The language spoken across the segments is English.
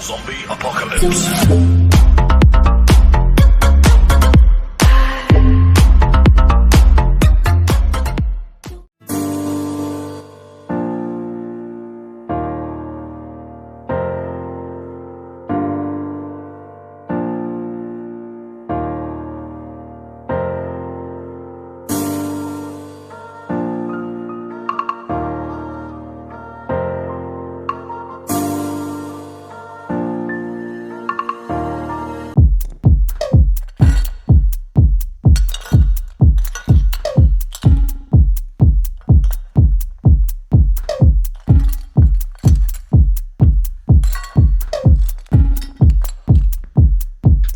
Zombie apocalypse.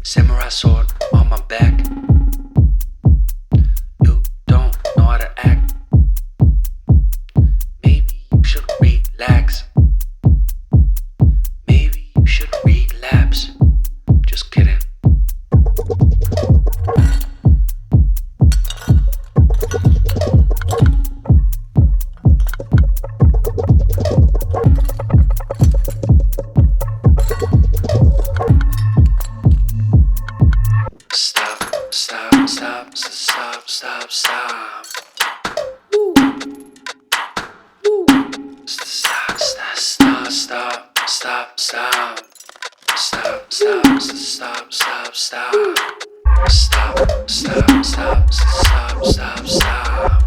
Samurai sword on my back. You don't know how to act. Maybe you should relax. Maybe you should relapse. Just kidding. Stop, stop, stop, stop, stop, stop. Woo. Woo. Stop, stop, stop, stop, stop, stop. Stop, stop, stop, stop, stop. Stop, stop, stop, stop, stop, stop.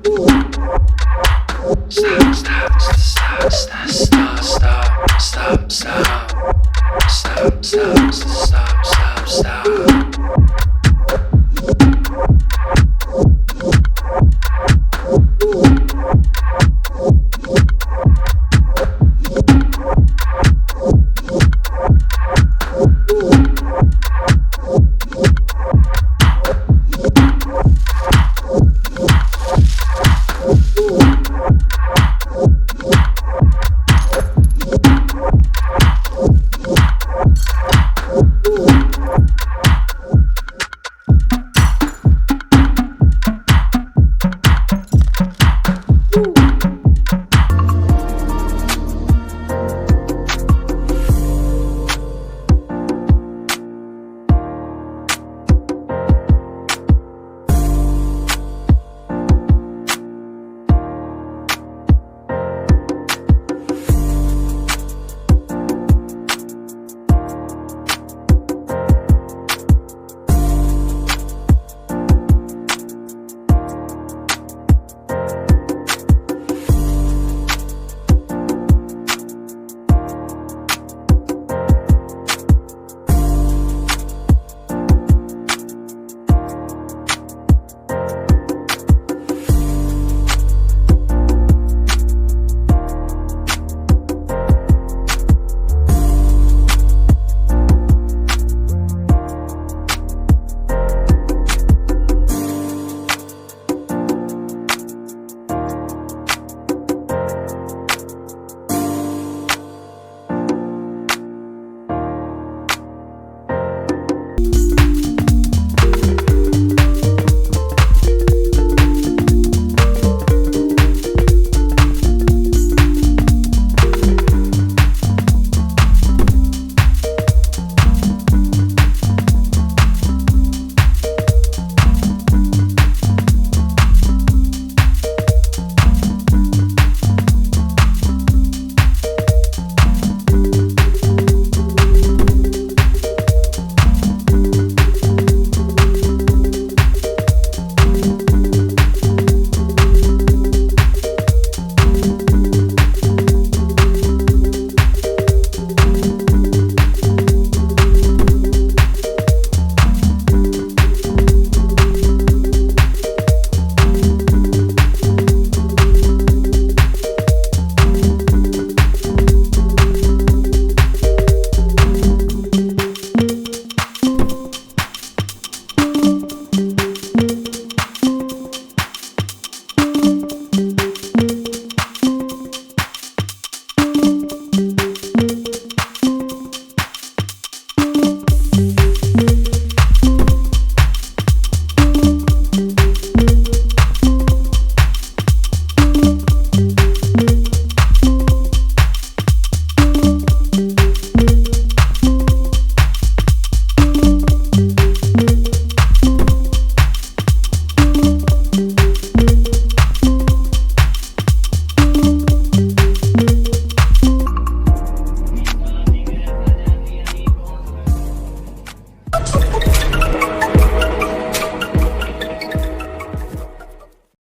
Woo. Stop, stop, stop, stop, stop, stop.